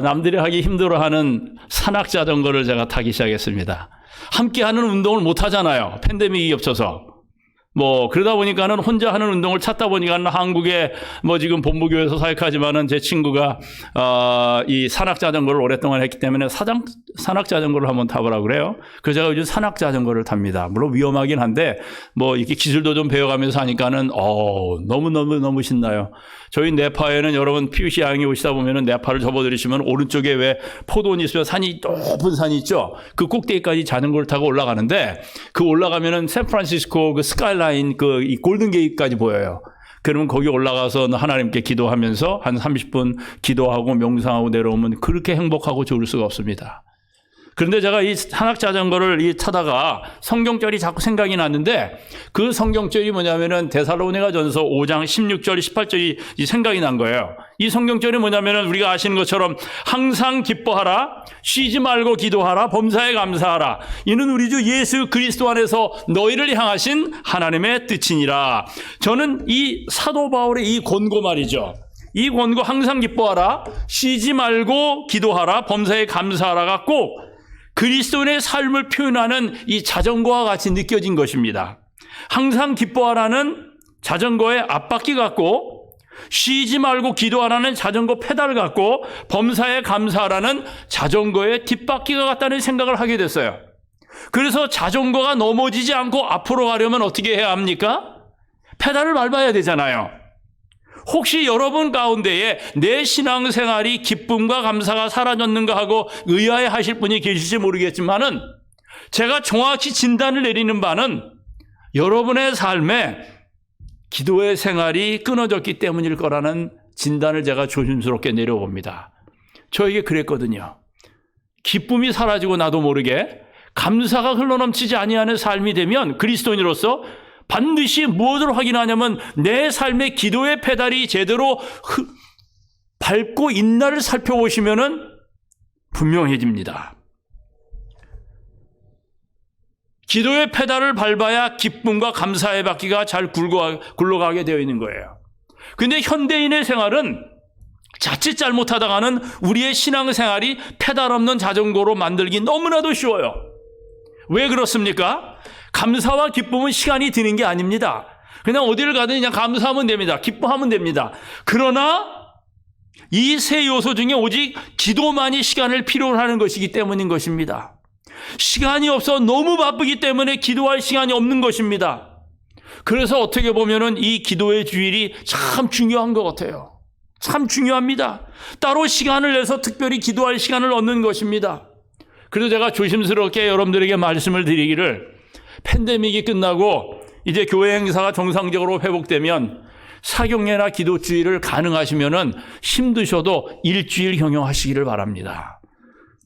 남들이 하기 힘들어하는 산악자전거를 제가 타기 시작했습니다. 함께하는 운동을 못 하잖아요. 팬데믹이 겹쳐서. 그러다 보니까는 혼자 하는 운동을 찾다 보니까는 한국에 지금 본부교회에서 사역하지만은 제 친구가, 이 산악자전거를 오랫동안 했기 때문에 산악자전거를 한번 타보라고 그래요. 그래서 제가 요즘 산악자전거를 탑니다. 물론 위험하긴 한데, 이렇게 기술도 좀 배워가면서 하니까는, 너무 신나요. 저희 네파에는 여러분 피우시 여행에 오시다 보면은 네파를 접어들이시면 오른쪽에 왜 포도원이 있으면 높은 산이 있죠? 그 꼭대기까지 자전거를 타고 올라가는데, 그 올라가면은 샌프란시스코 그 스카이라인 이 골든게이트까지 보여요. 그러면 거기 올라가서 하나님께 기도하면서 한 30분 기도하고 명상하고 내려오면 그렇게 행복하고 좋을 수가 없습니다. 그런데 제가 이 산악자전거를 타다가 성경절이 자꾸 생각이 났는데 그 성경절이 뭐냐면은 데살로니가전서 5장 16절, 18절이 생각이 난 거예요. 이 성경절이 뭐냐면은 우리가 아시는 것처럼 항상 기뻐하라, 쉬지 말고 기도하라, 범사에 감사하라. 이는 우리 주 예수 그리스도 안에서 너희를 향하신 하나님의 뜻이니라. 저는 이 사도 바울의 이 권고 말이죠. 이 권고 항상 기뻐하라, 쉬지 말고 기도하라, 범사에 감사하라가 꼭 그리스도인의 삶을 표현하는 이 자전거와 같이 느껴진 것입니다. 항상 기뻐하라는 자전거의 앞바퀴 같고, 쉬지 말고 기도하라는 자전거 페달 같고, 범사에 감사하라는 자전거의 뒷바퀴가 같다는 생각을 하게 됐어요. 그래서 자전거가 넘어지지 않고 앞으로 가려면 어떻게 해야 합니까? 페달을 밟아야 되잖아요. 혹시 여러분 가운데에 내 신앙생활이 기쁨과 감사가 사라졌는가 하고 의아해 하실 분이 계실지 모르겠지만은 제가 정확히 진단을 내리는 바는 여러분의 삶에 기도의 생활이 끊어졌기 때문일 거라는 진단을 제가 조심스럽게 내려봅니다. 저에게 그랬거든요. 기쁨이 사라지고 나도 모르게 감사가 흘러넘치지 아니하는 삶이 되면 그리스도인으로서 반드시 무엇을 확인하냐면 내 삶의 기도의 페달이 제대로 밟고 있나를 살펴보시면은 분명해집니다. 기도의 페달을 밟아야 기쁨과 감사의 바퀴가 잘 굴러가게 되어 있는 거예요. 그런데 현대인의 생활은 자칫 잘못하다가는 우리의 신앙생활이 페달 없는 자전거로 만들기 너무나도 쉬워요. 왜 그렇습니까? 감사와 기쁨은 시간이 드는 게 아닙니다. 그냥 어디를 가든 그냥 감사하면 됩니다. 기뻐하면 됩니다. 그러나 이 세 요소 중에 오직 기도만이 시간을 필요로 하는 것이기 때문인 것입니다. 시간이 없어 너무 바쁘기 때문에 기도할 시간이 없는 것입니다. 그래서 어떻게 보면은 이 기도의 주일이 참 중요한 것 같아요. 참 중요합니다. 따로 시간을 내서 특별히 기도할 시간을 얻는 것입니다. 그래서 제가 조심스럽게 여러분들에게 말씀을 드리기를 팬데믹이 끝나고 이제 교회 행사가 정상적으로 회복되면 사경례나 기도주일을 가능하시면은 힘드셔도 일주일 경영하시기를 바랍니다.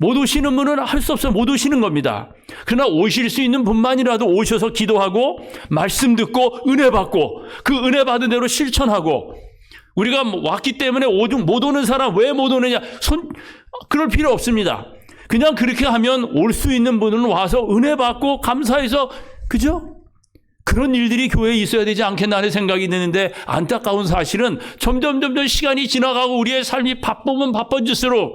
못 오시는 분은 할 수 없어요. 못 오시는 겁니다. 그러나 오실 수 있는 분만이라도 오셔서 기도하고 말씀 듣고 은혜 받고 그 은혜 받은 대로 실천하고 우리가 왔기 때문에 못 오는 사람 왜 못 오느냐 그럴 필요 없습니다. 그냥 그렇게 하면 올 수 있는 분은 와서 은혜 받고 감사해서 그죠? 그런 일들이 교회에 있어야 되지 않겠나 하는 생각이 드는데 안타까운 사실은 점점 시간이 지나가고 우리의 삶이 바쁘면 바빠질수록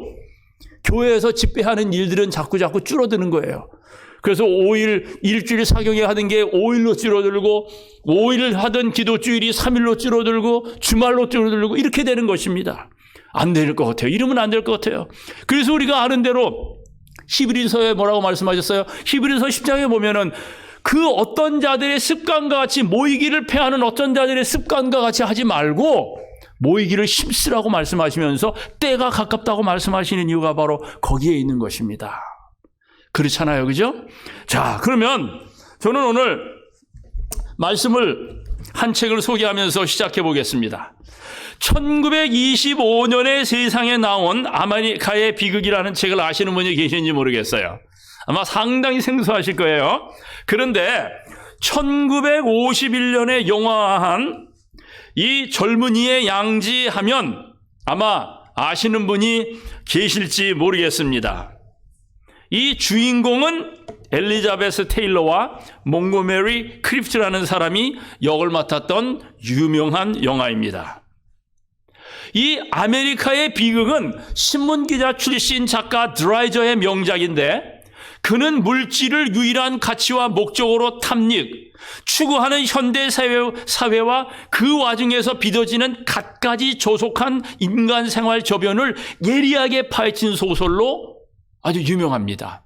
교회에서 집회하는 일들은 자꾸 줄어드는 거예요. 그래서 5일, 일주일 사경에 하던 게 5일로 줄어들고 5일 하던 기도주일이 3일로 줄어들고 주말로 줄어들고 이렇게 되는 것입니다. 안 될 것 같아요. 이러면 안 될 것 같아요. 그래서 우리가 아는 대로 히브리서에 뭐라고 말씀하셨어요? 히브리서 10장에 보면은 그 어떤 자들의 습관과 같이 모이기를 패하는 어떤 자들의 습관과 같이 하지 말고 모이기를 힘쓰라고 말씀하시면서 때가 가깝다고 말씀하시는 이유가 바로 거기에 있는 것입니다. 그렇잖아요. 그죠? 자, 그러면 저는 오늘 말씀을 한 책을 소개하면서 시작해 보겠습니다. 1925년에 세상에 나온 아메리카의 비극이라는 책을 아시는 분이 계시는지 모르겠어요. 아마 상당히 생소하실 거예요. 그런데 1951년에 영화화한 이 젊은이의 양지하면 아마 아시는 분이 계실지 모르겠습니다. 이 주인공은 엘리자베스 테일러와 몽고메리 크립스라는 사람이 역을 맡았던 유명한 영화입니다. 이 아메리카의 비극은 신문기자 출신 작가 드라이저의 명작인데, 그는 물질을 유일한 가치와 목적으로 탐닉, 추구하는 현대 사회와 그 와중에서 빚어지는 갖가지 조속한 인간 생활 저변을 예리하게 파헤친 소설로 아주 유명합니다.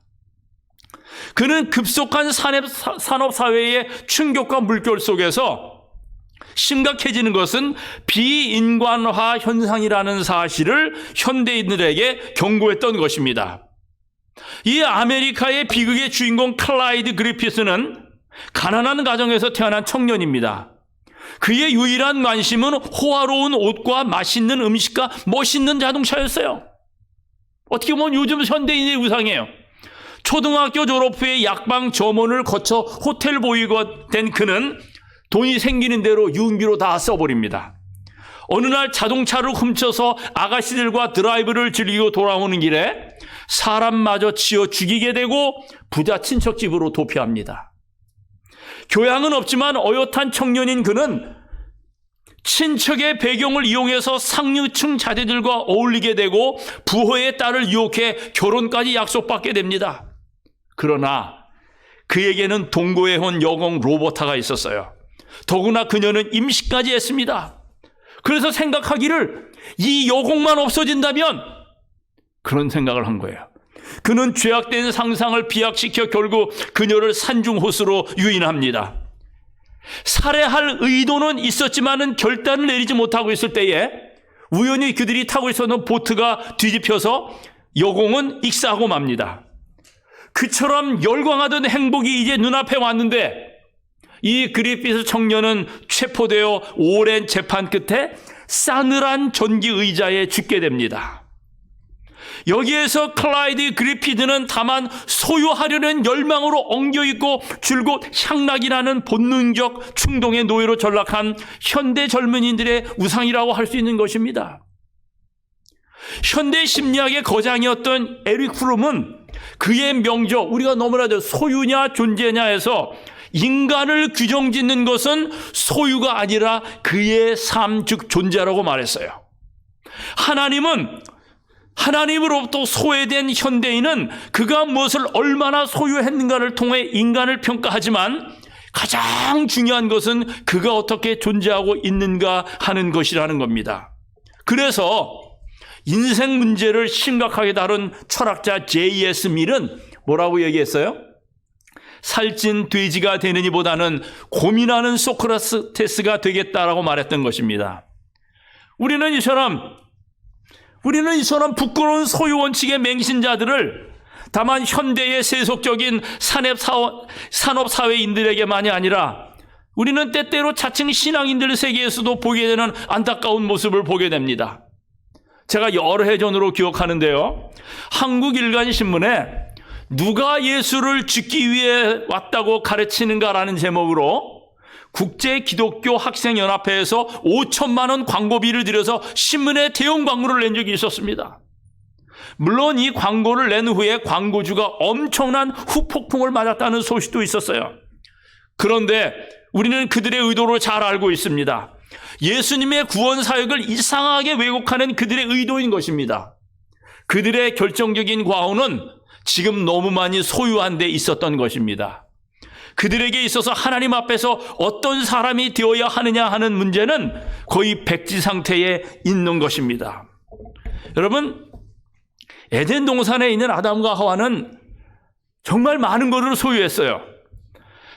그는 급속한 산업사회의 충격과 물결 속에서 심각해지는 것은 비인간화 현상이라는 사실을 현대인들에게 경고했던 것입니다. 이 아메리카의 비극의 주인공 클라이드 그리피스는 가난한 가정에서 태어난 청년입니다. 그의 유일한 관심은 호화로운 옷과 맛있는 음식과 멋있는 자동차였어요. 어떻게 보면 요즘 현대인의 우상이에요. 초등학교 졸업 후에 약방 점원을 거쳐 호텔 보이가 된 그는 돈이 생기는 대로 유흥비로 다 써버립니다. 어느 날 자동차를 훔쳐서 아가씨들과 드라이브를 즐기고 돌아오는 길에 사람마저 치어 죽이게 되고 부자 친척 집으로 도피합니다. 교양은 없지만 어엿한 청년인 그는 친척의 배경을 이용해서 상류층 자제들과 어울리게 되고 부호의 딸을 유혹해 결혼까지 약속받게 됩니다. 그러나 그에게는 동거해온 여공 로버타가 있었어요. 더구나 그녀는 임신까지 했습니다. 그래서 생각하기를 이 여공만 없어진다면, 그런 생각을 한 거예요. 그는 죄악된 상상을 비약시켜 결국 그녀를 산중호수로 유인합니다. 살해할 의도는 있었지만은 결단을 내리지 못하고 있을 때에 우연히 그들이 타고 있었던 보트가 뒤집혀서 여공은 익사하고 맙니다. 그처럼 열광하던 행복이 이제 눈앞에 왔는데 이 그리피스 청년은 체포되어 오랜 재판 끝에 싸늘한 전기 의자에 죽게 됩니다. 여기에서 클라이드 그리피드는 다만 소유하려는 열망으로 엉겨있고 줄곧 향락이 나는 본능적 충동의 노예로 전락한 현대 젊은이들의 우상이라고 할 수 있는 것입니다. 현대 심리학의 거장이었던 에릭 프롬은 그의 명저, 우리가 너무나 소유냐 존재냐에서 인간을 규정짓는 것은 소유가 아니라 그의 삶, 즉 존재라고 말했어요. 하나님으로부터 소외된 현대인은 그가 무엇을 얼마나 소유했는가를 통해 인간을 평가하지만 가장 중요한 것은 그가 어떻게 존재하고 있는가 하는 것이라는 겁니다. 그래서 인생 문제를 심각하게 다룬 철학자 J.S. 밀은 뭐라고 얘기했어요? 살찐 돼지가 되느니보다는 고민하는 소크라테스가 되겠다라고 말했던 것입니다. 우리는 이처럼 부끄러운 소유 원칙의 맹신자들을 다만 현대의 세속적인 산업사회인들에게만이 아니라 우리는 때때로 자칭 신앙인들 세계에서도 보게 되는 안타까운 모습을 보게 됩니다. 제가 여러 해 전으로 기억하는데요. 한국일간신문에 누가 예수를 죽기 위해 왔다고 가르치는가라는 제목으로 국제기독교 학생연합회에서 5천만 원 광고비를 들여서 신문에 대형 광고를 낸 적이 있었습니다. 물론 이 광고를 낸 후에 광고주가 엄청난 후폭풍을 맞았다는 소식도 있었어요. 그런데 우리는 그들의 의도를 잘 알고 있습니다. 예수님의 구원 사역을 이상하게 왜곡하는 그들의 의도인 것입니다. 그들의 결정적인 과오는 지금 너무 많이 소유한 데 있었던 것입니다. 그들에게 있어서 하나님 앞에서 어떤 사람이 되어야 하느냐 하는 문제는 거의 백지 상태에 있는 것입니다. 여러분, 에덴 동산에 있는 아담과 하와는 정말 많은 것을 소유했어요.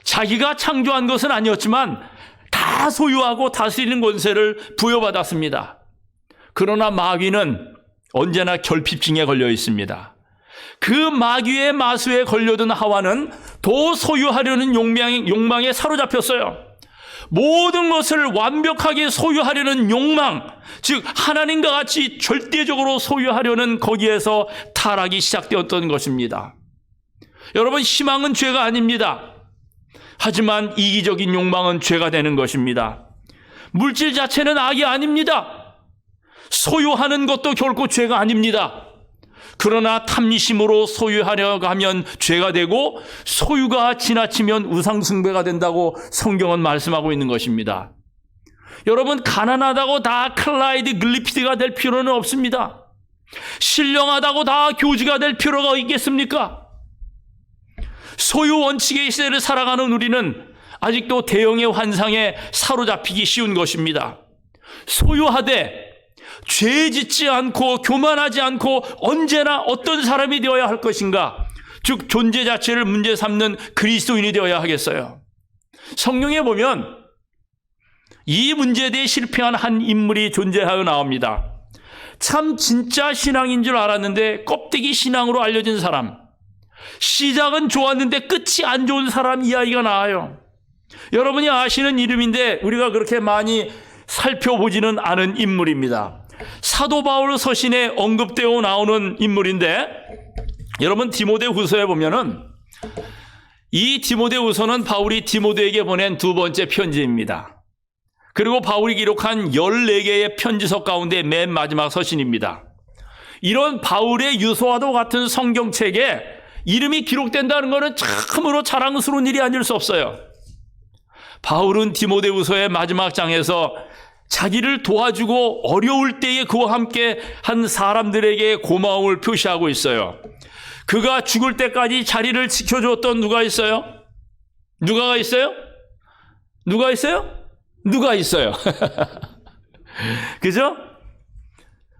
자기가 창조한 것은 아니었지만 다 소유하고 다스리는 권세를 부여받았습니다. 그러나 마귀는 언제나 결핍증에 걸려 있습니다. 그 마귀의 마수에 걸려든 하와는 더 소유하려는 욕망에 사로잡혔어요. 모든 것을 완벽하게 소유하려는 욕망, 즉 하나님과 같이 절대적으로 소유하려는 거기에서 타락이 시작되었던 것입니다. 여러분, 희망은 죄가 아닙니다. 하지만 이기적인 욕망은 죄가 되는 것입니다. 물질 자체는 악이 아닙니다. 소유하는 것도 결코 죄가 아닙니다. 그러나 탐심으로 소유하려고 하면 죄가 되고 소유가 지나치면 우상숭배가 된다고 성경은 말씀하고 있는 것입니다. 여러분, 가난하다고 다 클라이드 글리피드가 될 필요는 없습니다. 신령하다고 다 교주가 될 필요가 있겠습니까? 소유 원칙의 시대를 살아가는 우리는 아직도 대형의 환상에 사로잡히기 쉬운 것입니다. 소유하되 죄 짓지 않고 교만하지 않고 언제나 어떤 사람이 되어야 할 것인가? 즉 존재 자체를 문제 삼는 그리스도인이 되어야 하겠어요. 성경에 보면 이 문제에 대해 실패한 한 인물이 존재하여 나옵니다. 참 진짜 신앙인 줄 알았는데 껍데기 신앙으로 알려진 사람. 시작은 좋았는데 끝이 안 좋은 사람 이야기가 나와요. 여러분이 아시는 이름인데 우리가 그렇게 많이 살펴보지는 않은 인물입니다. 사도 바울 서신에 언급되어 나오는 인물인데, 여러분 디모데후서에 보면은 이 디모데후서는 바울이 디모데에게 보낸 두 번째 편지입니다. 그리고 바울이 기록한 14개의 편지서 가운데 맨 마지막 서신입니다. 이런 바울의 유서와도 같은 성경책에 이름이 기록된다는 것은 참으로 자랑스러운 일이 아닐 수 없어요. 바울은 디모데후서의 마지막 장에서 자기를 도와주고 어려울 때에 그와 함께 한 사람들에게 고마움을 표시하고 있어요. 그가 죽을 때까지 자리를 지켜줬던 누가 있어요? 누가 있어요? 누가 있어요? 누가 있어요? 그죠?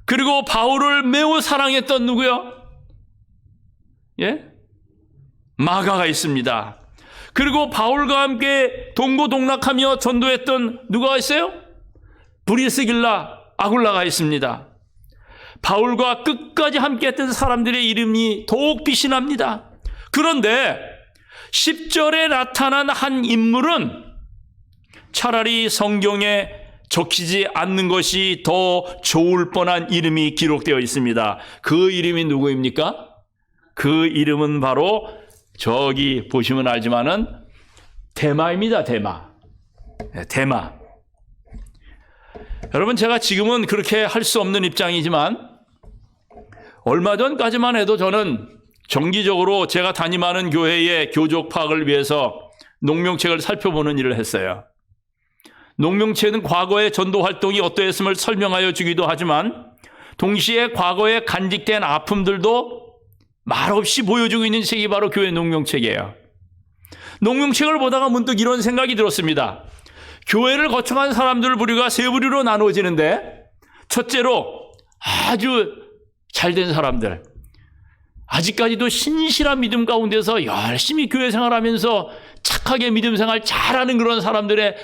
그리고 바울을 매우 사랑했던 누구요? 예? 마가가 있습니다. 그리고 바울과 함께 동고동락하며 전도했던 누가 있어요? 브리스길라, 아굴라가 있습니다. 바울과 끝까지 함께했던 사람들의 이름이 더욱 빛이 납니다. 그런데 10절에 나타난 한 인물은 차라리 성경에 적히지 않는 것이 더 좋을 뻔한 이름이 기록되어 있습니다. 그 이름이 누구입니까? 그 이름은 바로 저기 보시면 알지만은 데마입니다. 데마. 여러분, 제가 지금은 그렇게 할 수 없는 입장이지만 얼마 전까지만 해도 저는 정기적으로 제가 담임하는 교회의 교족 파악을 위해서 농명책을 살펴보는 일을 했어요. 농명책은 과거의 전도 활동이 어떠했음을 설명하여 주기도 하지만 동시에 과거에 간직된 아픔들도 말없이 보여주고 있는 책이 바로 교회 농명책이에요. 농명책을 보다가 문득 이런 생각이 들었습니다. 교회를 거쳐간 사람들을 우리가 세 부류로 나누어지는데, 첫째로 아주 잘된 사람들, 아직까지도 신실한 믿음 가운데서 열심히 교회 생활하면서 착하게 믿음 생활 잘하는 그런 사람들의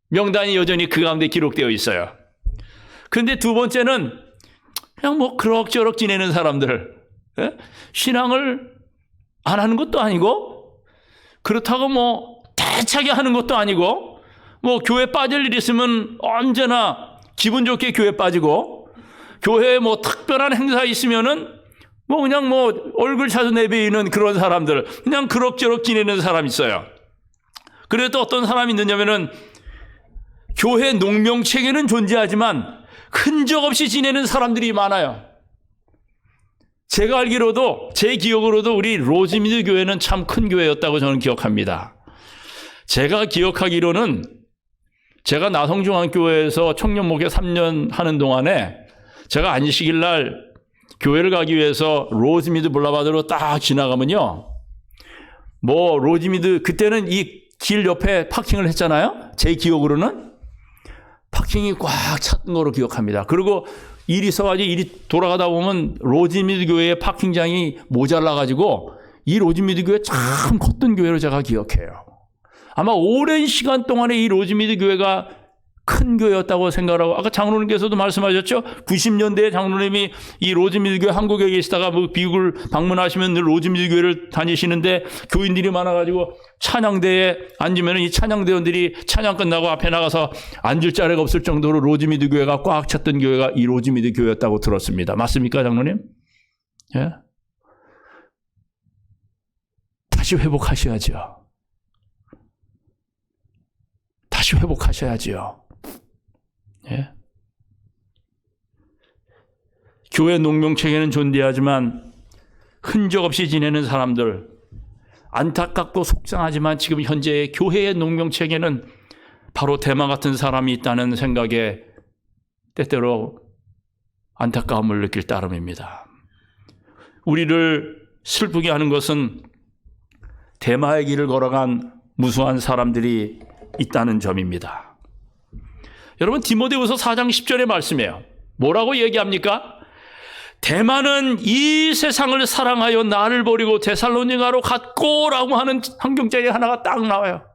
명단이 여전히 그 가운데 기록되어 있어요. 그런데 두 번째는 그냥 뭐 그럭저럭 지내는 사람들, 예? 신앙을 안 하는 것도 아니고 그렇다고 뭐 대차게 하는 것도 아니고 뭐 교회 빠질 일 있으면 언제나 기분 좋게 교회 빠지고, 교회에 뭐 특별한 행사 있으면은 뭐 그냥 뭐 얼굴 자주 내비이는 그런 사람들, 그냥 그럭저럭 지내는 사람 있어요. 그래도 또 어떤 사람이 있느냐면은 교회 농명책에는 존재하지만 흔적 없이 지내는 사람들이 많아요. 제가 알기로도, 제 기억으로도 우리 로즈미드 교회는 참 큰 교회였다고 저는 기억합니다. 제가 기억하기로는 제가 나성중앙교회에서 청년 목회 3년 하는 동안에 제가 안식일 날 교회를 가기 위해서 로즈미드 블라바드로 딱 지나가면요, 뭐 로즈미드 그때는 이 길 옆에 파킹을 했잖아요. 제 기억으로는 파킹이 꽉 찼던 거로 기억합니다. 그리고 일이 있어가지고 일이 돌아가다 보면 로즈미드 교회의 파킹장이 모자라가지고 이 로즈미드 교회 참 컸던 교회로 제가 기억해요. 아마 오랜 시간 동안에 이 로즈미드 교회가 큰 교회였다고 생각하고, 아까 장로님께서도 말씀하셨죠? 90년대에 장로님이 이 로즈미드 교회 한국에 계시다가 뭐 미국을 방문하시면 늘 로즈미드 교회를 다니시는데 교인들이 많아가지고 찬양대에 앉으면 이 찬양대원들이 찬양 끝나고 앞에 나가서 앉을 자리가 없을 정도로 로즈미드 교회가 꽉 찼던 교회가 이 로즈미드 교회였다고 들었습니다. 맞습니까, 장로님? 예? 다시 회복하셔야죠. 다시 회복하셔야지요. 예? 교회 농명책에는 존재하지만 흔적 없이 지내는 사람들, 안타깝고 속상하지만 지금 현재의 교회의 농명책에는 바로 대마 같은 사람이 있다는 생각에 때때로 안타까움을 느낄 따름입니다. 우리를 슬프게 하는 것은 대마의 길을 걸어간 무수한 사람들이 있다는 점입니다. 여러분, 디모데후서 4장 10절의 말씀이에요. 뭐라고 얘기합니까? 대마는 이 세상을 사랑하여 나를 버리고 데살로니가로 갔고라고 하는 한경자리 하나가 딱 나와요.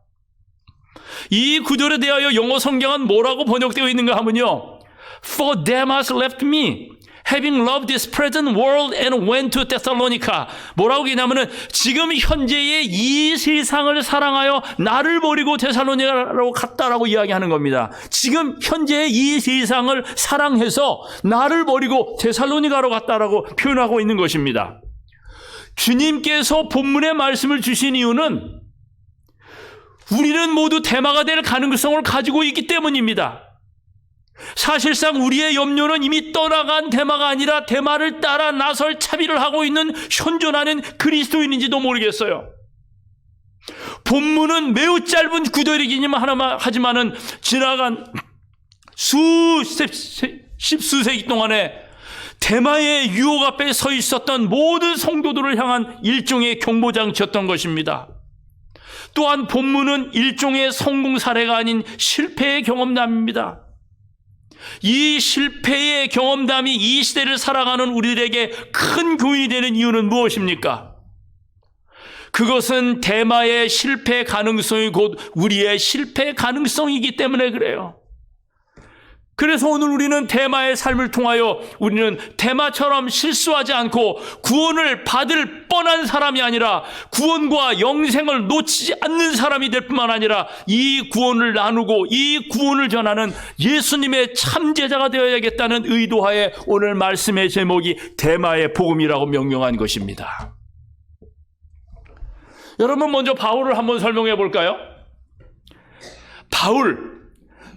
이 구절에 대하여 영어 성경은 뭐라고 번역되어 있는가 하면요, For Demas left me, having loved this present world and went to Thessalonica. 뭐라고 얘기하냐면은 지금 현재의 이 세상을 사랑하여 나를 버리고 데살로니가로 갔다라고 이야기하는 겁니다. 지금 현재의 이 세상을 사랑해서 나를 버리고 데살로니가로 갔다라고 표현하고 있는 것입니다. 주님께서 본문의 말씀을 주신 이유는 우리는 모두 대마가 될 가능성을 가지고 있기 때문입니다. 사실상 우리의 염려는 이미 떠나간 대마가 아니라 대마를 따라 나설 차비를 하고 있는 현존하는 그리스도인인지도 모르겠어요. 본문은 매우 짧은 구절이기만 하지만은 지나간 십수세기 동안에 대마의 유혹 앞에 서 있었던 모든 성도들을 향한 일종의 경보장치였던 것입니다. 또한 본문은 일종의 성공 사례가 아닌 실패의 경험담입니다. 이 실패의 경험담이 이 시대를 살아가는 우리들에게 큰 교훈이 되는 이유는 무엇입니까? 그것은 대마의 실패 가능성이 곧 우리의 실패 가능성이기 때문에 그래요. 그래서 오늘 우리는 대마의 삶을 통하여 우리는 대마처럼 실수하지 않고 구원을 받을 뻔한 사람이 아니라 구원과 영생을 놓치지 않는 사람이 될 뿐만 아니라 이 구원을 나누고 이 구원을 전하는 예수님의 참제자가 되어야겠다는 의도하에 오늘 말씀의 제목이 대마의 복음이라고 명명한 것입니다. 여러분, 먼저 바울을 한번 설명해 볼까요?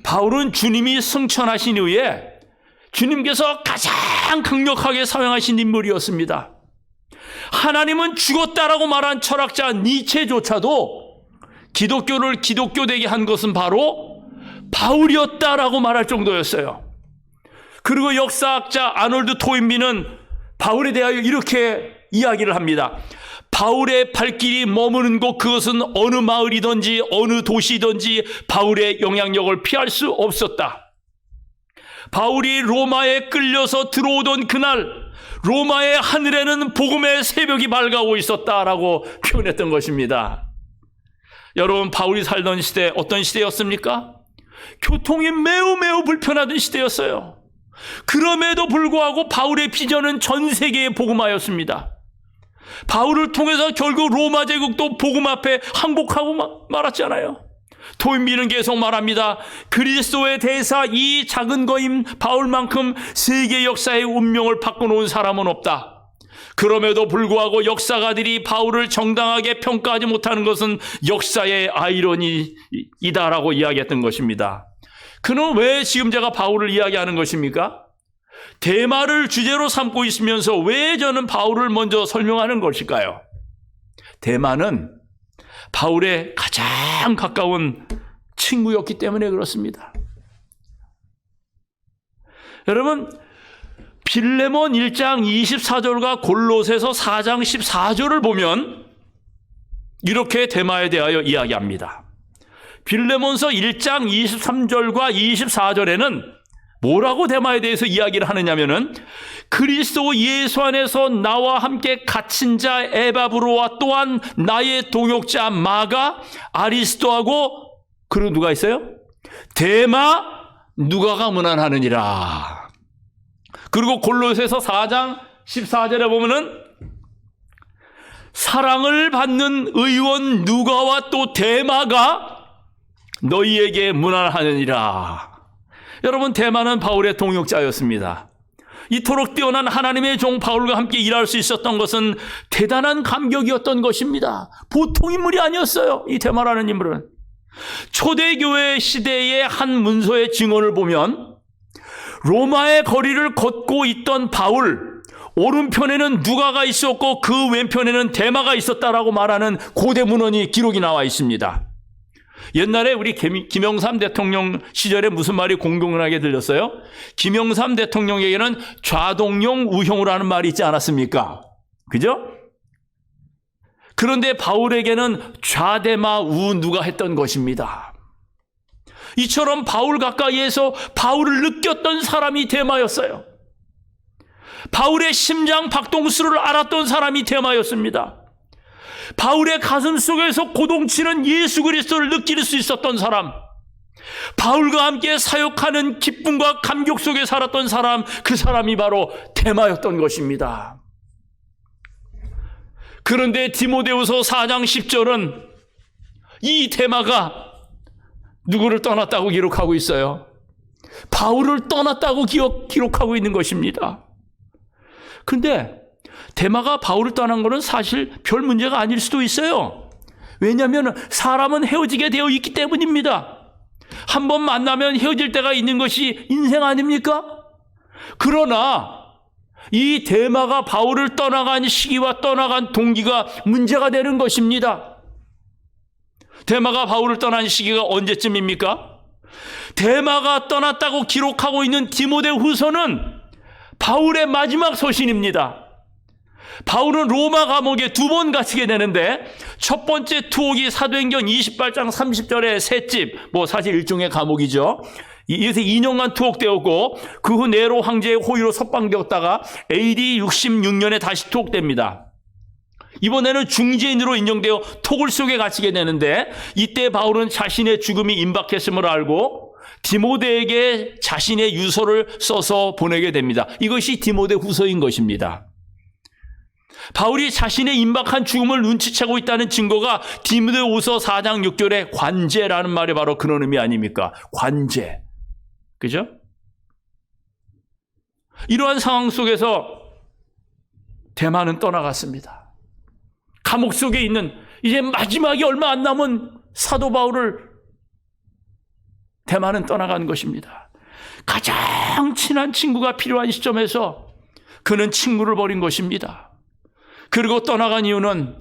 바울은 주님이 승천하신 이후에 주님께서 가장 강력하게 사용하신 인물이었습니다. 하나님은 죽었다라고 말한 철학자 니체조차도 기독교를 기독교되게 한 것은 바로 바울이었다라고 말할 정도였어요. 그리고 역사학자 아놀드 토인비는 바울에 대하여 이렇게 이야기를 합니다. 바울의 발길이 머무는 곳, 그것은 어느 마을이든지 어느 도시든지 바울의 영향력을 피할 수 없었다. 바울이 로마에 끌려서 들어오던 그날 로마의 하늘에는 복음의 새벽이 밝아오고 있었다라고 표현했던 것입니다. 여러분, 바울이 살던 시대 어떤 시대였습니까? 교통이 매우 불편하던 시대였어요. 그럼에도 불구하고 바울의 비전은 전 세계에 복음화였습니다. 바울을 통해서 결국 로마 제국도 복음 앞에 항복하고 말았잖아요. 토인비는 계속 말합니다. 그리스도의 대사 이 작은 거임 바울만큼 세계 역사의 운명을 바꿔놓은 사람은 없다. 그럼에도 불구하고 역사가들이 바울을 정당하게 평가하지 못하는 것은 역사의 아이러니이다라고 이야기했던 것입니다. 그는 왜 지금 제가 바울을 이야기하는 것입니까? 대마를 주제로 삼고 있으면서 왜 저는 바울을 먼저 설명하는 것일까요? 대마는 바울의 가장 가까운 친구였기 때문에 그렇습니다. 여러분, 빌레몬 1장 24절과 골로새서 4장 14절을 보면 이렇게 대마에 대하여 이야기합니다. 빌레몬서 1장 23절과 24절에는 뭐라고 대마에 대해서 이야기를 하느냐면은 그리스도 예수 안에서 나와 함께 갇힌 자 에바브로와 또한 나의 동역자 마가 아리스도하고 그리고 누가 있어요? 대마 누가가 문안하느니라. 그리고 골로새서 4장 14절에 보면은 사랑을 받는 의원 누가와 또 대마가 너희에게 문안하느니라. 여러분, 대마는 바울의 동역자였습니다. 이토록 뛰어난 하나님의 종 바울과 함께 일할 수 있었던 것은 대단한 감격이었던 것입니다. 보통 인물이 아니었어요. 이 대마라는 인물은. 초대교회 시대의 한 문서의 증언을 보면 로마의 거리를 걷고 있던 바울, 오른편에는 누가가 있었고 그 왼편에는 대마가 있었다라고 말하는 고대 문헌이 기록이 나와 있습니다. 옛날에 우리 김영삼 대통령 시절에 무슨 말이 공공연하게 들렸어요? 김영삼 대통령에게는 좌동용 우형우라는 말이 있지 않았습니까? 그죠? 그런데 바울에게는 좌대마 우누가 했던 것입니다. 이처럼 바울 가까이에서 바울을 느꼈던 사람이 데마였어요. 바울의 심장 박동수를 알았던 사람이 데마였습니다. 바울의 가슴 속에서 고동치는 예수 그리스도를 느낄 수 있었던 사람, 바울과 함께 사역하는 기쁨과 감격 속에 살았던 사람, 그 사람이 바로 데마였던 것입니다. 그런데 디모데후서 4장 10절은 이 데마가 누구를 떠났다고 기록하고 있어요? 바울을 떠났다고 기록하고 있는 것입니다. 그런데 데마가 바울을 떠난 것은 사실 별 문제가 아닐 수도 있어요. 왜냐하면 사람은 헤어지게 되어 있기 때문입니다. 한 번 만나면 헤어질 때가 있는 것이 인생 아닙니까? 그러나 이 데마가 바울을 떠나간 시기와 떠나간 동기가 문제가 되는 것입니다. 데마가 바울을 떠난 시기가 언제쯤입니까? 데마가 떠났다고 기록하고 있는 디모데후서는 바울의 마지막 서신입니다. 바울은 로마 감옥에 2번 갇히게 되는데 첫 번째 투옥이 사도행전 28장 30절의 셋집, 사실 일종의 감옥이죠. 이것에 2년간 투옥되었고 그 후 네로 황제의 호위로 석방되었다가 AD 66년에 다시 투옥됩니다. 이번에는 중지인으로 인정되어 토굴 속에 갇히게 되는데 이때 바울은 자신의 죽음이 임박했음을 알고 디모데에게 자신의 유서를 써서 보내게 됩니다. 이것이 디모데 후서인 것입니다. 바울이 자신의 임박한 죽음을 눈치채고 있다는 증거가 디모데후서 4장 6절의 관제라는 말이 바로 그런 의미 아닙니까? 관제. 그죠? 이러한 상황 속에서 데마는 떠나갔습니다. 감옥 속에 있는 이제 마지막이 얼마 안 남은 사도 바울을 데마는 떠나간 것입니다. 가장 친한 친구가 필요한 시점에서 그는 친구를 버린 것입니다. 그리고 떠나간 이유는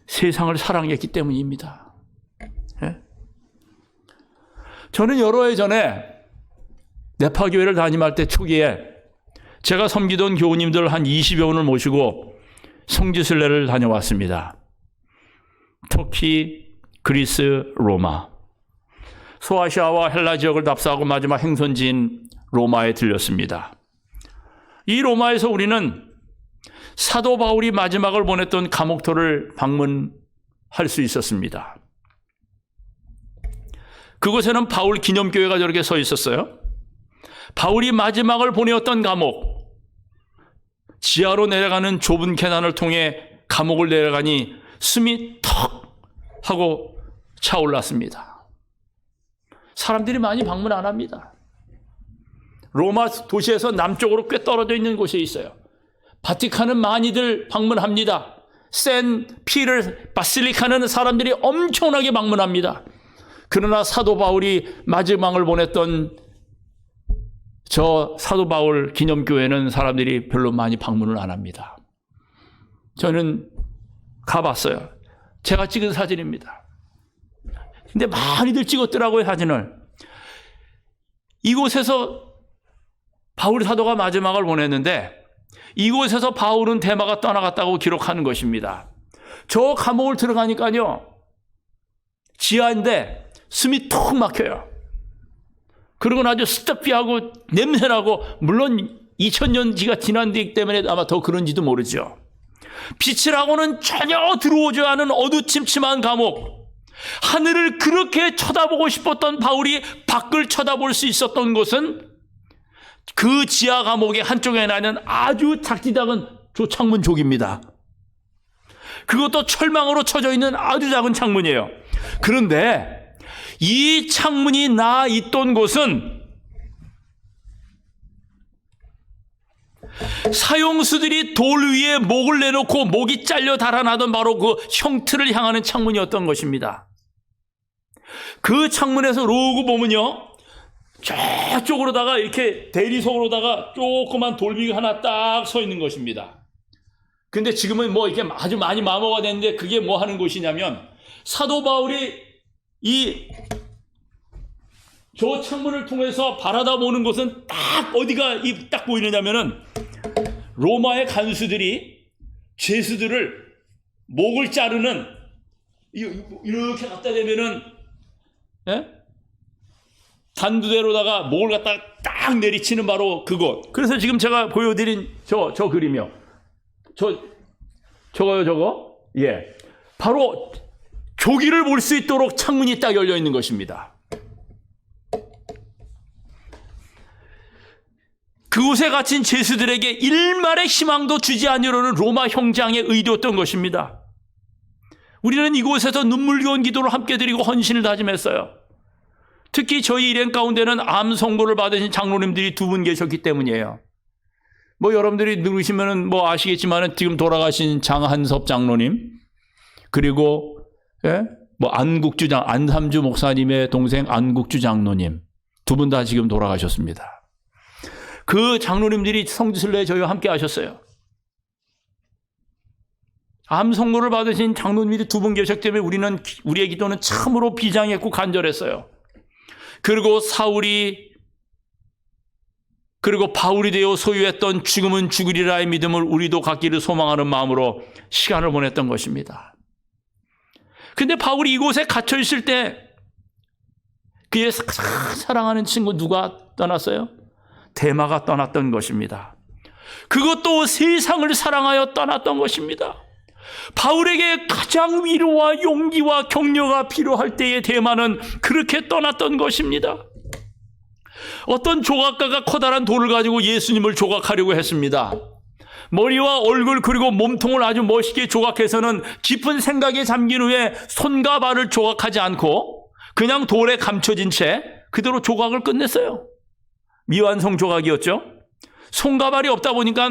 세상을 사랑했기 때문입니다. 예? 저는 여러 해 전에 네파교회를 담임할 때 초기에 제가 섬기던 교우님들 한 20여 분을 모시고 성지순례를 다녀왔습니다. 터키, 그리스, 로마. 소아시아와 헬라 지역을 답사하고 마지막 행선지인 로마에 들렸습니다. 이 로마에서 우리는 사도 바울이 마지막을 보냈던 감옥터를 방문할 수 있었습니다. 그곳에는 바울 기념교회가 저렇게 서 있었어요. 바울이 마지막을 보내었던 감옥, 지하로 내려가는 좁은 계단을 통해 감옥을 내려가니 숨이 턱 하고 차올랐습니다. 사람들이 많이 방문 안 합니다. 로마 도시에서 남쪽으로 꽤 떨어져 있는 곳에 있어요. 바티칸은 많이들 방문합니다. 센 피터 바실리카는 사람들이 엄청나게 방문합니다. 그러나 사도 바울이 마지막을 보냈던 저 사도 바울 기념교회는 사람들이 별로 많이 방문을 안 합니다. 저는 가봤어요. 제가 찍은 사진입니다. 근데 많이들 찍었더라고요, 사진을. 이곳에서 바울 사도가 마지막을 보냈는데 이곳에서 바울은 데마가 떠나갔다고 기록하는 것입니다. 저 감옥을 들어가니까요, 지하인데 숨이 턱 막혀요. 그리고 아주 스터피하고 냄새나고, 물론 2000년지가 지난 뒤이기 때문에 아마 더 그런지도 모르죠. 빛이라고는 전혀 들어오지 않은 어두침침한 감옥. 하늘을 그렇게 쳐다보고 싶었던 바울이 밖을 쳐다볼 수 있었던 곳은 그 지하 감옥의 한쪽에 나는 아주 작디작은 창문 족입니다. 그것도 철망으로 쳐져 있는 아주 작은 창문이에요. 그런데 이 창문이 나 있던 곳은 사형수들이 돌 위에 목을 내놓고 목이 잘려 달아나던 바로 그 형틀을 향하는 창문이었던 것입니다. 그 창문에서 로고 보면요, 저쪽으로다가 이렇게 대리석으로다가 조그만 돌비가 하나 딱 서 있는 것입니다. 근데 지금은 이렇게 아주 많이 마모가 됐는데 그게 뭐 하는 곳이냐면 사도 바울이 저 창문을 통해서 바라다 보는 곳은 딱 어디가 딱 보이느냐면은 로마의 간수들이 죄수들을 목을 자르는 이렇게 갖다 대면은 단두대로다가 목을 갖다 딱 내리치는 바로 그곳. 그래서 지금 제가 보여드린 저 그림이요. 저거. 예. 바로 조기를 볼 수 있도록 창문이 딱 열려 있는 것입니다. 그곳에 갇힌 죄수들에게 일말의 희망도 주지 않으려는 로마 형장의 의도였던 것입니다. 우리는 이곳에서 눈물겨운 기도를 함께 드리고 헌신을 다짐했어요. 특히 저희 일행 가운데는 암 선고를 받으신 장로님들이 2분 계셨기 때문이에요. 여러분들이 누르시면은 아시겠지만은 지금 돌아가신 장한섭 장로님, 그리고 안삼주 목사님의 동생 안국주 장로님 2분 다 지금 돌아가셨습니다. 그 장로님들이 성지순례에 저희와 함께 하셨어요. 암 선고를 받으신 장로님들이 2분 계셨기 때문에 우리의 기도는 참으로 비장했고 간절했어요. 그리고 바울이 되어 소유했던 죽음은 죽으리라의 믿음을 우리도 갖기를 소망하는 마음으로 시간을 보냈던 것입니다. 근데 바울이 이곳에 갇혀 있을 때 그의 사랑하는 친구 누가 떠났어요? 데마가 떠났던 것입니다. 그것도 세상을 사랑하여 떠났던 것입니다. 바울에게 가장 위로와 용기와 격려가 필요할 때에 데마는 그렇게 떠났던 것입니다. 어떤 조각가가 커다란 돌을 가지고 예수님을 조각하려고 했습니다. 머리와 얼굴 그리고 몸통을 아주 멋있게 조각해서는 깊은 생각에 잠긴 후에 손과 발을 조각하지 않고 그냥 돌에 감춰진 채 그대로 조각을 끝냈어요. 미완성 조각이었죠. 손과 발이 없다 보니까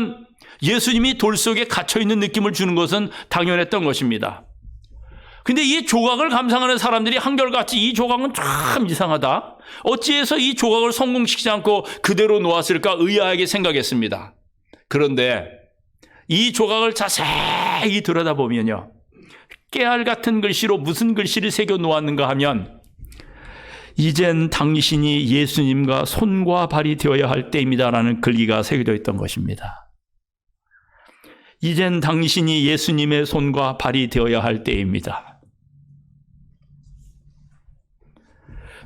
예수님이 돌 속에 갇혀있는 느낌을 주는 것은 당연했던 것입니다. 근데 이 조각을 감상하는 사람들이 한결같이 이 조각은 참 이상하다. 어찌해서 이 조각을 성공시키지 않고 그대로 놓았을까 의아하게 생각했습니다. 그런데 이 조각을 자세히 들여다보면요. 깨알 같은 글씨로 무슨 글씨를 새겨 놓았는가 하면 이젠 당신이 예수님과 손과 발이 되어야 할 때입니다라는 글귀가 새겨져 있던 것입니다. 이젠 당신이 예수님의 손과 발이 되어야 할 때입니다.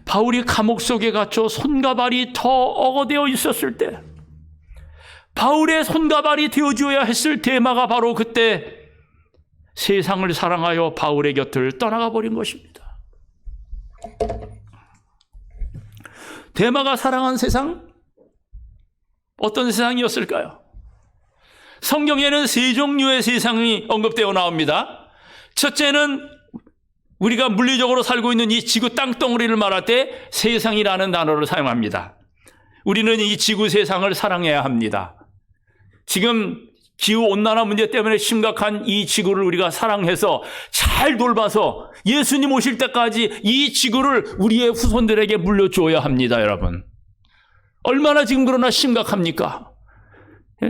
바울이 감옥 속에 갇혀 손과 발이 더 어거되어 있었을 때 바울의 손과 발이 되어주어야 했을 데마가 바로 그때 세상을 사랑하여 바울의 곁을 떠나가 버린 것입니다. 데마가 사랑한 세상? 어떤 세상이었을까요? 성경에는 3종류의 세상이 언급되어 나옵니다. 첫째는 우리가 물리적으로 살고 있는 이 지구 땅덩어리를 말할 때 세상이라는 단어를 사용합니다. 우리는 이 지구 세상을 사랑해야 합니다. 지금 기후온난화 문제 때문에 심각한 이 지구를 우리가 사랑해서 잘 돌봐서 예수님 오실 때까지 이 지구를 우리의 후손들에게 물려주어야 합니다, 여러분. 얼마나 지금 그러나 심각합니까?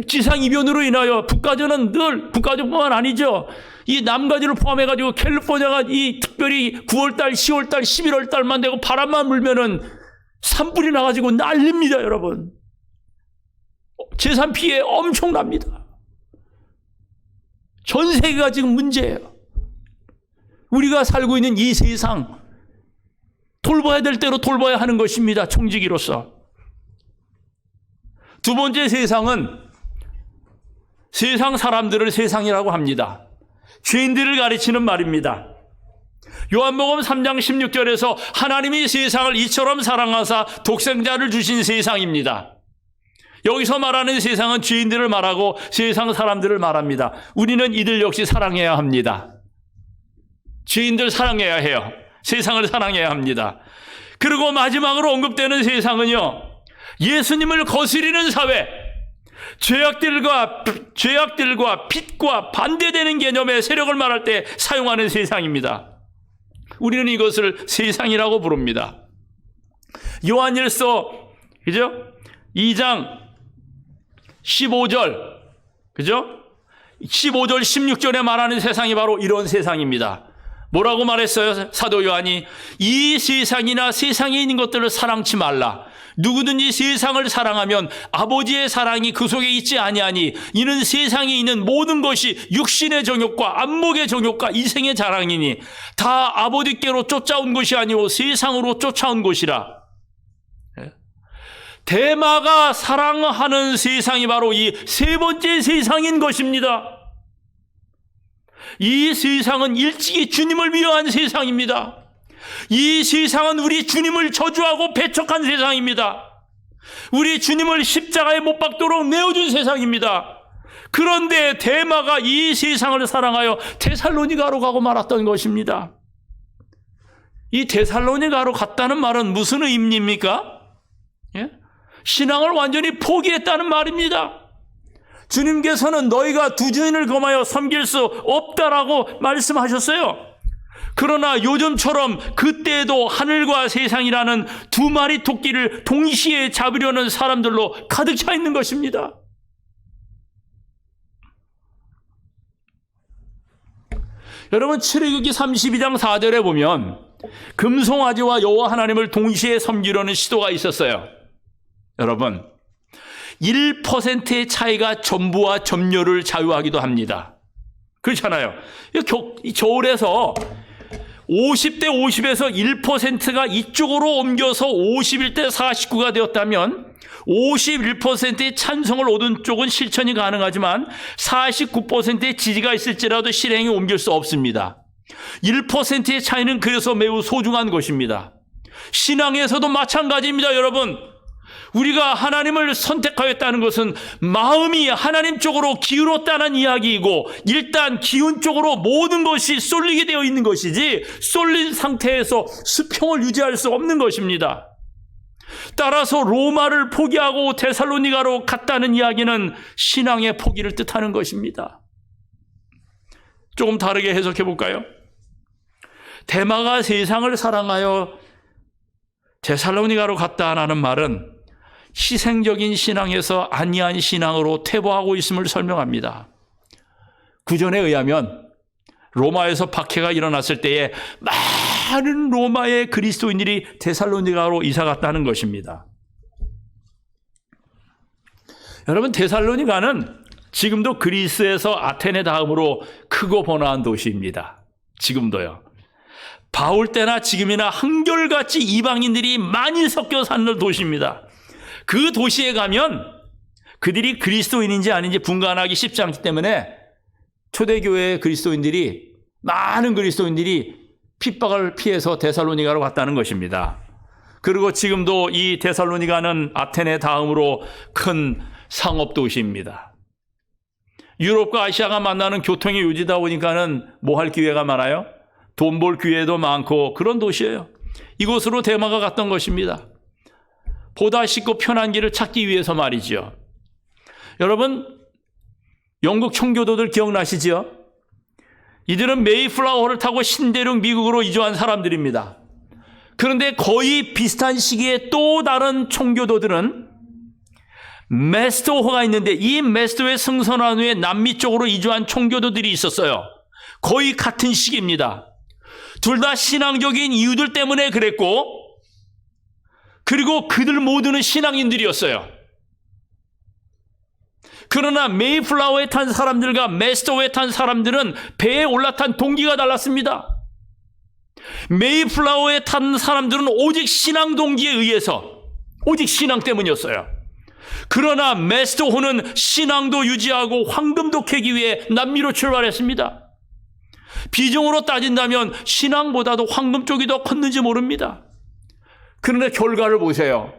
지상이변으로 인하여 북가전은 늘, 북가전뿐만 아니죠. 이 남가주를 포함해가지고 캘리포니아가 이 특별히 9월달, 10월달, 11월달만 되고 바람만 불면은 산불이 나가지고 난립니다, 여러분. 재산 피해 엄청납니다. 전 세계가 지금 문제예요. 우리가 살고 있는 이 세상 돌봐야 될 대로 돌봐야 하는 것입니다. 총지기로서. 두 번째 세상은 세상 사람들을 세상이라고 합니다. 죄인들을 가르치는 말입니다. 요한복음 3장 16절에서 하나님이 세상을 이처럼 사랑하사 독생자를 주신 세상입니다. 여기서 말하는 세상은 죄인들을 말하고 세상 사람들을 말합니다. 우리는 이들 역시 사랑해야 합니다. 죄인들 사랑해야 해요. 세상을 사랑해야 합니다. 그리고 마지막으로 언급되는 세상은요, 예수님을 거스리는 사회, 죄악들과 빛과 반대되는 개념의 세력을 말할 때 사용하는 세상입니다. 우리는 이것을 세상이라고 부릅니다. 요한일서, 그죠? 2장 15절, 그죠? 15절, 16절에 말하는 세상이 바로 이런 세상입니다. 뭐라고 말했어요? 사도 요한이 이 세상이나 세상에 있는 것들을 사랑치 말라. 누구든지 세상을 사랑하면 아버지의 사랑이 그 속에 있지 아니하니 이는 세상에 있는 모든 것이 육신의 정욕과 안목의 정욕과 이생의 자랑이니 다 아버지께로 쫓아온 것이 아니오 세상으로 쫓아온 것이라. 대마가 사랑하는 세상이 바로 이 세 번째 세상인 것입니다. 이 세상은 일찍이 주님을 위한 세상입니다. 이 세상은 우리 주님을 저주하고 배척한 세상입니다. 우리 주님을 십자가에 못 박도록 내어준 세상입니다. 그런데 데마가 이 세상을 사랑하여 데살로니가로 가고 말았던 것입니다. 이 데살로니가로 갔다는 말은 무슨 의미입니까? 예? 신앙을 완전히 포기했다는 말입니다. 주님께서는 너희가 두 주인을 겸하여 섬길 수 없다라고 말씀하셨어요. 그러나 요즘처럼 그때에도 하늘과 세상이라는 두 마리 토끼를 동시에 잡으려는 사람들로 가득 차 있는 것입니다. 여러분 출애굽기 32장 4절에 보면 금송아지와 여호와 하나님을 동시에 섬기려는 시도가 있었어요. 여러분 1%의 차이가 전부와 점료를 자유하기도 합니다. 그렇잖아요. 겨울에서 50대 50에서 1%가 이쪽으로 옮겨서 51대 49가 되었다면 51%의 찬성을 얻은 쪽은 실천이 가능하지만 49%의 지지가 있을지라도 실행에 옮길 수 없습니다. 1%의 차이는 그래서 매우 소중한 것입니다. 신앙에서도 마찬가지입니다, 여러분. 우리가 하나님을 선택하였다는 것은 마음이 하나님 쪽으로 기울었다는 이야기이고 일단 기운 쪽으로 모든 것이 쏠리게 되어 있는 것이지 쏠린 상태에서 수평을 유지할 수 없는 것입니다. 따라서 로마를 포기하고 데살로니가로 갔다는 이야기는 신앙의 포기를 뜻하는 것입니다. 조금 다르게 해석해 볼까요? 데마가 세상을 사랑하여 데살로니가로 갔다는 말은 희생적인 신앙에서 안이한 신앙으로 퇴보하고 있음을 설명합니다. 구전에 의하면 로마에서 박해가 일어났을 때에 많은 로마의 그리스도인들이 데살로니가로 이사 갔다는 것입니다. 여러분 데살로니가는 지금도 그리스에서 아테네 다음으로 크고 번화한 도시입니다. 지금도요. 바울 때나 지금이나 한결같이 이방인들이 많이 섞여 사는 도시입니다. 그 도시에 가면 그들이 그리스도인인지 아닌지 분간하기 쉽지 않기 때문에 초대교회의 그리스도인들이 많은 그리스도인들이 핍박을 피해서 데살로니가로 갔다는 것입니다. 그리고 지금도 이 데살로니가는 아테네 다음으로 큰 상업 도시입니다. 유럽과 아시아가 만나는 교통의 요지다 보니까는 뭐 할 기회가 많아요? 돈 벌 기회도 많고 그런 도시예요. 이곳으로 데마가 갔던 것입니다. 보다 쉽고 편한 길을 찾기 위해서 말이죠. 여러분 영국 청교도들 기억나시죠? 이들은 메이플라워를 타고 신대륙 미국으로 이주한 사람들입니다. 그런데 거의 비슷한 시기에 또 다른 청교도들은 메스토호가 있는데 이 메스토호에 승선한 후에 남미 쪽으로 이주한 청교도들이 있었어요. 거의 같은 시기입니다. 둘 다 신앙적인 이유들 때문에 그랬고 그리고 그들 모두는 신앙인들이었어요. 그러나 메이플라워에 탄 사람들과 메스토호에 탄 사람들은 배에 올라탄 동기가 달랐습니다. 메이플라워에 탄 사람들은 오직 신앙 동기에 의해서 오직 신앙 때문이었어요. 그러나 메스토호는 신앙도 유지하고 황금도 캐기 위해 남미로 출발했습니다. 비중으로 따진다면 신앙보다도 황금 쪽이 더 컸는지 모릅니다. 그런데 결과를 보세요.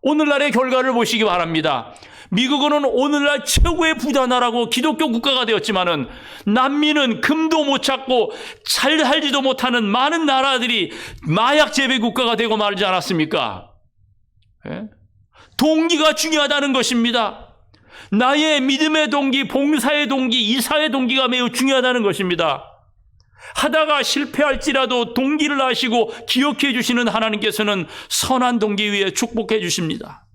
오늘날의 결과를 보시기 바랍니다. 미국은 오늘날 최고의 부자 나라고 기독교 국가가 되었지만은 남미는 금도 못 찾고 잘 살지도 못하는 많은 나라들이 마약 재배 국가가 되고 말지 않았습니까? 예? 동기가 중요하다는 것입니다. 나의 믿음의 동기, 봉사의 동기, 이사의 동기가 매우 중요하다는 것입니다. 하다가 실패할지라도 동기를 아시고 기억해 주시는 하나님께서는 선한 동기 위에 축복해 주십니다.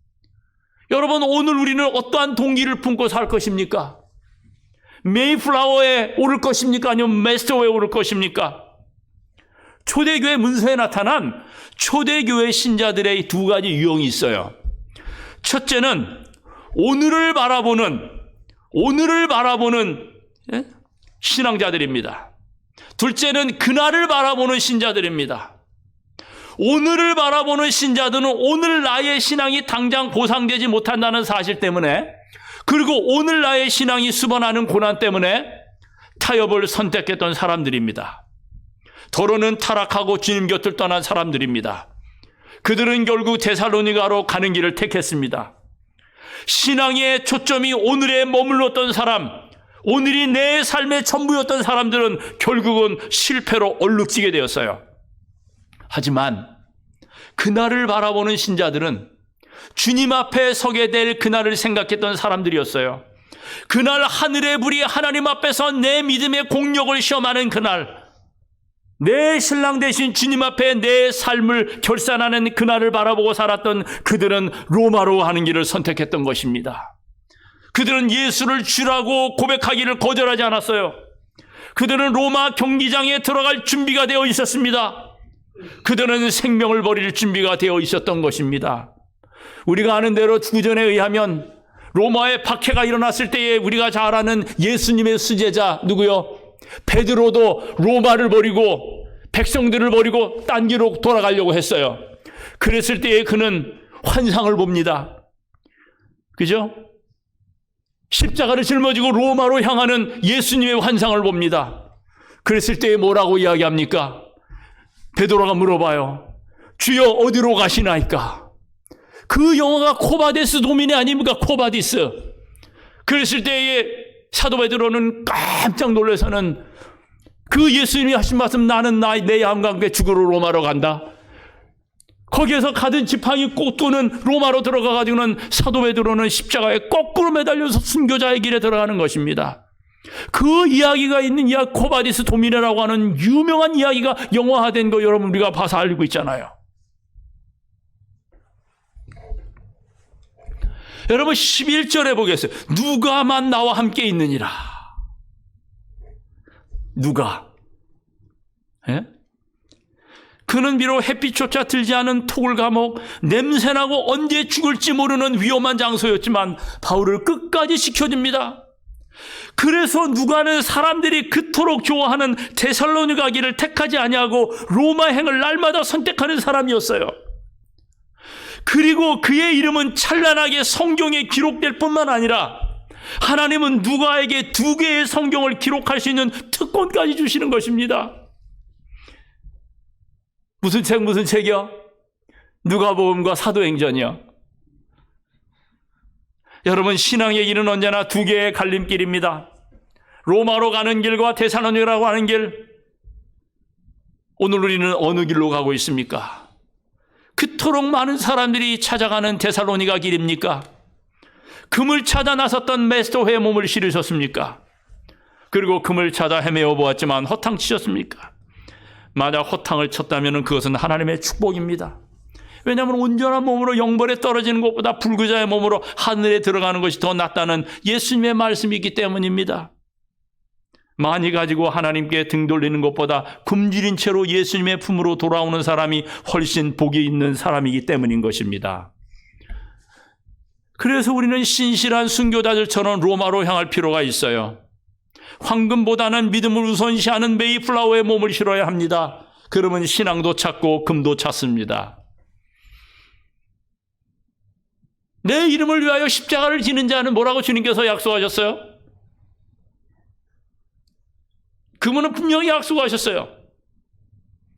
여러분 오늘 우리는 어떠한 동기를 품고 살 것입니까? 메이플라워에 오를 것입니까? 아니면 메스토호에 오를 것입니까? 초대교회 문서에 나타난 초대교회 신자들의 두 가지 유형이 있어요. 첫째는 오늘을 바라보는 신앙자들입니다. 둘째는 그날을 바라보는 신자들입니다. 오늘을 바라보는 신자들은 오늘 나의 신앙이 당장 보상되지 못한다는 사실 때문에, 그리고 오늘 나의 신앙이 수반하는 고난 때문에 타협을 선택했던 사람들입니다. 더러는 타락하고 주님 곁을 떠난 사람들입니다. 그들은 결국 데살로니가로 가는 길을 택했습니다. 신앙의 초점이 오늘에 머물렀던 사람, 오늘이 내 삶의 전부였던 사람들은 결국은 실패로 얼룩지게 되었어요. 하지만 그날을 바라보는 신자들은 주님 앞에 서게 될 그날을 생각했던 사람들이었어요. 그날 하늘의 불이 하나님 앞에서 내 믿음의 공력을 시험하는 그날, 내 신랑 되신 주님 앞에 내 삶을 결산하는 그날을 바라보고 살았던 그들은 로마로 가는 길을 선택했던 것입니다. 그들은 예수를 주라고 고백하기를 거절하지 않았어요. 그들은 로마 경기장에 들어갈 준비가 되어 있었습니다. 그들은 생명을 버릴 준비가 되어 있었던 것입니다. 우리가 아는 대로 구전에 의하면 로마의 박해가 일어났을 때에 우리가 잘 아는 예수님의 수제자 누구요? 베드로도 로마를 버리고 백성들을 버리고 딴 길로 돌아가려고 했어요. 그랬을 때에 그는 환상을 봅니다. 그죠? 십자가를 짊어지고 로마로 향하는 예수님의 환상을 봅니다. 그랬을 때에 뭐라고 이야기합니까? 베드로가 물어봐요. 주여 어디로 가시나이까? 그 영어가 코바데스 도미네 아닙니까? 코바디스. 그랬을 때에 사도 베드로는 깜짝 놀라서는 그 예수님이 하신 말씀, 나는 내 양과 함께 죽으러 로마로 간다. 거기에서 가든 지팡이 꽂고는 로마로 들어가가지고는 사도 베드로는 십자가에 거꾸로 매달려서 순교자의 길에 들어가는 것입니다. 그 이야기가 있는 이 코바디스 도미네라고 하는 유명한 이야기가 영화화된 거 여러분 우리가 봐서 알고 있잖아요. 여러분 11절에 보겠어요. 누가만 나와 함께 있느니라. 누가? 예? 그는 비록 햇빛조차 들지 않은 토굴 감옥, 냄새나고 언제 죽을지 모르는 위험한 장소였지만 바울을 끝까지 지켜줍니다. 그래서 누가는 사람들이 그토록 좋아하는 데살로니가 길을 택하지 아니하고 로마행을 날마다 선택하는 사람이었어요. 그리고 그의 이름은 찬란하게 성경에 기록될 뿐만 아니라 하나님은 누가에게 2개의 성경을 기록할 수 있는 특권까지 주시는 것입니다. 무슨 책이요? 누가복음과 사도행전이요. 여러분 신앙의 길은 언제나 2개의 갈림길입니다. 로마로 가는 길과 데살로니가로 가는 길. 오늘 우리는 어느 길로 가고 있습니까? 그토록 많은 사람들이 찾아가는 데살로니가 길입니까? 금을 찾아 나섰던 메스도회의 몸을 실으셨습니까? 그리고 금을 찾아 헤매어 보았지만 허탕치셨습니까? 만약 허탕을 쳤다면 그것은 하나님의 축복입니다. 왜냐하면 온전한 몸으로 영벌에 떨어지는 것보다 불구자의 몸으로 하늘에 들어가는 것이 더 낫다는 예수님의 말씀이 있기 때문입니다. 많이 가지고 하나님께 등 돌리는 것보다 굶주린 채로 예수님의 품으로 돌아오는 사람이 훨씬 복이 있는 사람이기 때문인 것입니다. 그래서 우리는 신실한 순교자들처럼 로마로 향할 필요가 있어요. 황금보다는 믿음을 우선시하는 메이플라워의 몸을 실어야 합니다. 그러면 신앙도 찾고 금도 찾습니다. 내 이름을 위하여 십자가를 지는 자는 뭐라고 주님께서 약속하셨어요? 그분은 분명히 약속하셨어요.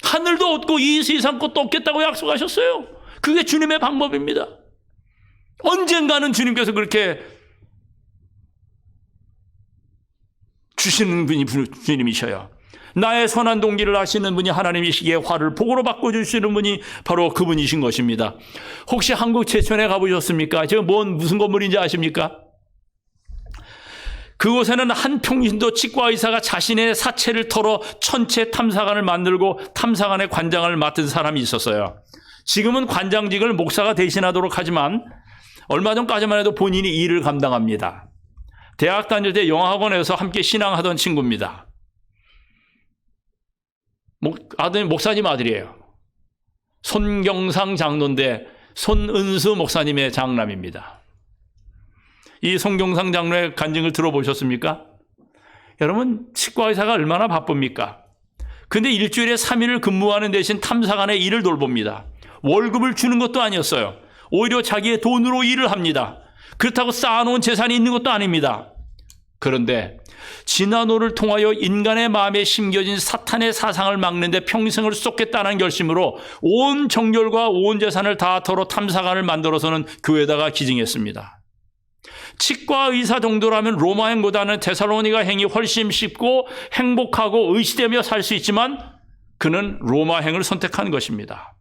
하늘도 얻고 이 세상 것도 얻겠다고 약속하셨어요. 그게 주님의 방법입니다. 언젠가는 주님께서 그렇게 주시는 분이 주님이셔요. 나의 선한 동기를 아시는 분이 하나님이시기에 화를 복으로 바꿔주시는 분이 바로 그분이신 것입니다. 혹시 한국 제천에 가보셨습니까? 제가 무슨 건물인지 아십니까? 그곳에는 한 평신도 치과 의사가 자신의 사체를 털어 천체 탐사관을 만들고 탐사관의 관장을 맡은 사람이 있었어요. 지금은 관장직을 목사가 대신하도록 하지만 얼마 전까지만 해도 본인이 이 일을 감당합니다. 대학 다닐 때 영어학원에서 함께 신앙하던 친구입니다. 목사님 아들이에요. 손경상 장로인데 손은수 목사님의 장남입니다. 이 손경상 장로의 간증을 들어보셨습니까? 여러분, 치과의사가 얼마나 바쁩니까? 근데 일주일에 3일을 근무하는 대신 탐사관의 일을 돌봅니다. 월급을 주는 것도 아니었어요. 오히려 자기의 돈으로 일을 합니다. 그렇다고 쌓아놓은 재산이 있는 것도 아닙니다. 그런데 진화노를 통하여 인간의 마음에 심겨진 사탄의 사상을 막는데 평생을 쏟겠다는 결심으로 온 정열과 온 재산을 다 털어 탐사관을 만들어서는 교회에다가 기증했습니다. 치과 의사 정도라면 로마행보다는 데살로니가 행이 훨씬 쉽고 행복하고 의시되며 살 수 있지만 그는 로마행을 선택한 것입니다.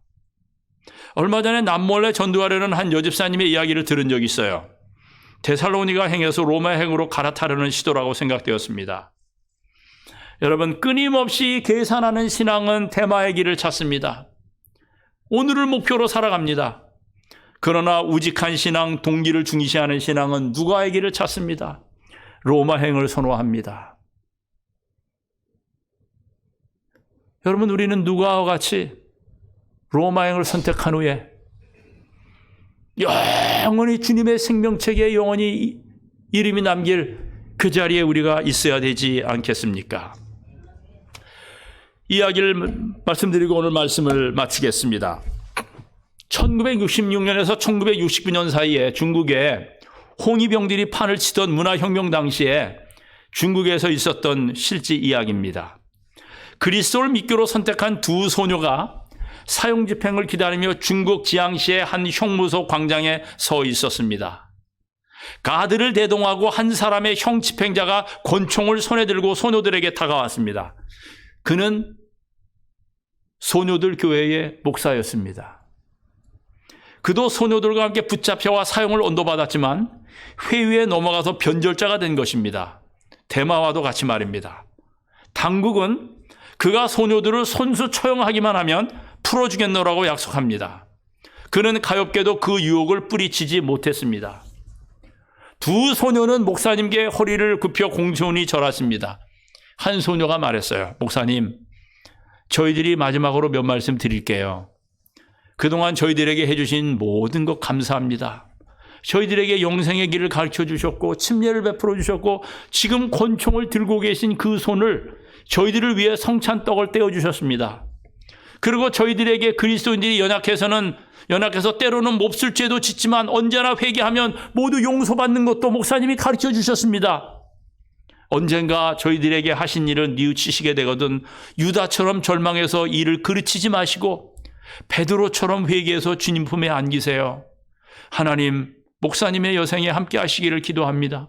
얼마 전에 남몰래 전도하려는 한 여집사님의 이야기를 들은 적이 있어요. 데살로니가 행에서 로마행으로 갈아타려는 시도라고 생각되었습니다. 여러분, 끊임없이 계산하는 신앙은 대마의 길을 찾습니다. 오늘을 목표로 살아갑니다. 그러나 우직한 신앙, 동기를 중시하는 신앙은 누가의 길을 찾습니다. 로마행을 선호합니다. 여러분, 우리는 누가와 같이 로마행을 선택한 후에 영원히 주님의 생명책에 영원히 이름이 남길 그 자리에 우리가 있어야 되지 않겠습니까? 이야기를 말씀드리고 오늘 말씀을 마치겠습니다. 1966년에서 1969년 사이에 중국에 홍위병들이 판을 치던 문화혁명 당시에 중국에서 있었던 실제 이야기입니다. 그리스도를 미교로 선택한 두 소녀가 사형집행을 기다리며 중국 지양시의 한 형무소 광장에 서 있었습니다. 가드를 대동하고 한 사람의 형집행자가 권총을 손에 들고 소녀들에게 다가왔습니다. 그는 소녀들 교회의 목사였습니다. 그도 소녀들과 함께 붙잡혀와 사형을 언도받았지만 회유에 넘어가서 변절자가 된 것입니다. 대마와도 같이 말입니다. 당국은 그가 소녀들을 손수 처형하기만 하면 풀어주겠노라고 약속합니다. 그는 가엾게도 그 유혹을 뿌리치지 못했습니다. 두 소녀는 목사님께 허리를 굽혀 공손히 절하십니다. 한 소녀가 말했어요. 목사님, 저희들이 마지막으로 몇 말씀 드릴게요. 그동안 저희들에게 해주신 모든 것 감사합니다. 저희들에게 영생의 길을 가르쳐 주셨고 침례를 베풀어 주셨고 지금 권총을 들고 계신 그 손을 저희들을 위해 성찬떡을 떼어주셨습니다. 그리고 저희들에게 그리스도인들이 연약해서 때로는 몹쓸 죄도 짓지만 언제나 회개하면 모두 용서받는 것도 목사님이 가르쳐 주셨습니다. 언젠가 저희들에게 하신 일은 뉘우치시게 되거든 유다처럼 절망해서 이를 그르치지 마시고 베드로처럼 회개해서 주님 품에 안기세요. 하나님, 목사님의 여생에 함께 하시기를 기도합니다.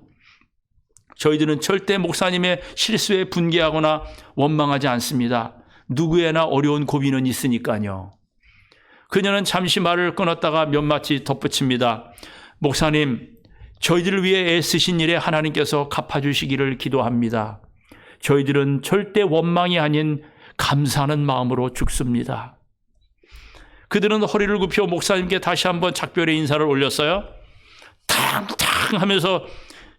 저희들은 절대 목사님의 실수에 분개하거나 원망하지 않습니다. 누구에나 어려운 고비는 있으니까요. 그녀는 잠시 말을 끊었다가 몇 마디 덧붙입니다. 목사님, 저희들을 위해 애쓰신 일에 하나님께서 갚아주시기를 기도합니다. 저희들은 절대 원망이 아닌 감사하는 마음으로 죽습니다. 그들은 허리를 굽혀 목사님께 다시 한번 작별의 인사를 올렸어요. 탕탕 하면서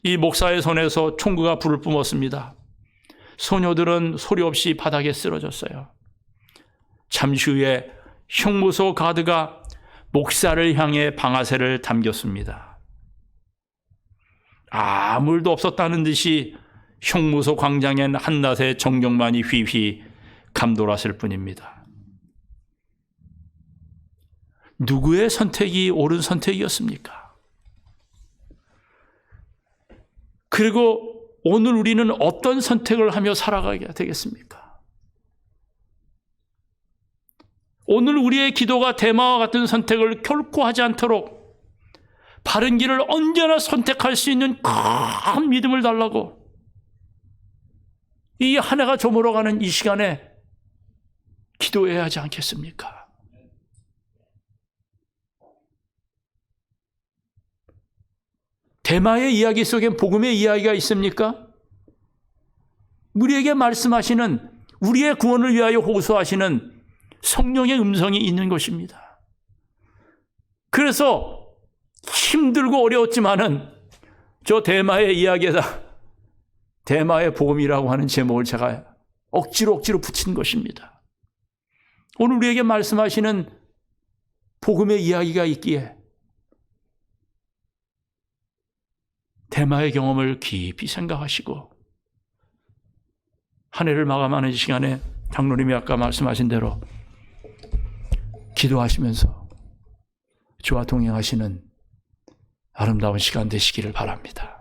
이 목사의 손에서 총구가 불을 뿜었습니다. 소녀들은 소리 없이 바닥에 쓰러졌어요. 잠시 후에 형무소 가드가 목사를 향해 방아쇠를 당겼습니다. 아무 일도 없었다는 듯이 형무소 광장엔 한낮의 정경만이 휘휘 감돌았을 뿐입니다. 누구의 선택이 옳은 선택이었습니까? 그리고 오늘 우리는 어떤 선택을 하며 살아가야 되겠습니까? 오늘 우리의 기도가 대마와 같은 선택을 결코 하지 않도록 바른 길을 언제나 선택할 수 있는 큰 믿음을 달라고 이 한 해가 저물어가는 이 시간에 기도해야 하지 않겠습니까? 대마의 이야기 속엔 복음의 이야기가 있습니까? 우리에게 말씀하시는, 우리의 구원을 위하여 호소하시는 성령의 음성이 있는 것입니다. 그래서 힘들고 어려웠지만은 저 대마의 이야기에다 대마의 복음이라고 하는 제목을 제가 억지로 붙인 것입니다. 오늘 우리에게 말씀하시는 복음의 이야기가 있기에 대마의 경험을 깊이 생각하시고 한 해를 마감하는 시간에 장로님이 아까 말씀하신 대로 기도하시면서 주와 동행하시는 아름다운 시간 되시기를 바랍니다.